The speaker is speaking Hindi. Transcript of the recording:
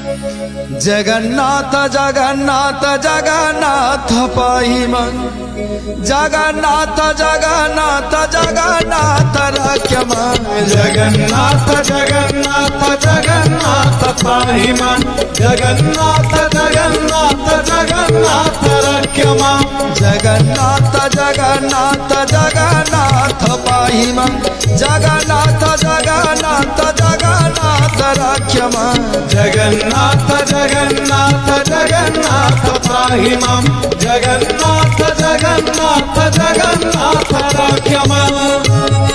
जगन्नाथ जगन्नाथ जगन्नाथ पाहि मां जगन्नाथ जगन्नाथ जगन्नाथ रक्ष मां जगन्नाथ जगन्नाथ जगन्नाथ पाहि मां जगन्नाथ जगन्नाथ जगन्नाथ रक्ष मां जगन्नाथ जगन्नाथ जगन्नाथ पाहि मां जगन्नाथ जगन्नाथ जगन्नाथ रक्ष मां जगन्नाथ जगन्नाथ जगन्नाथ पाहि मां जगन्नाथ जगन्नाथ जगन्नाथ रक्ष मां।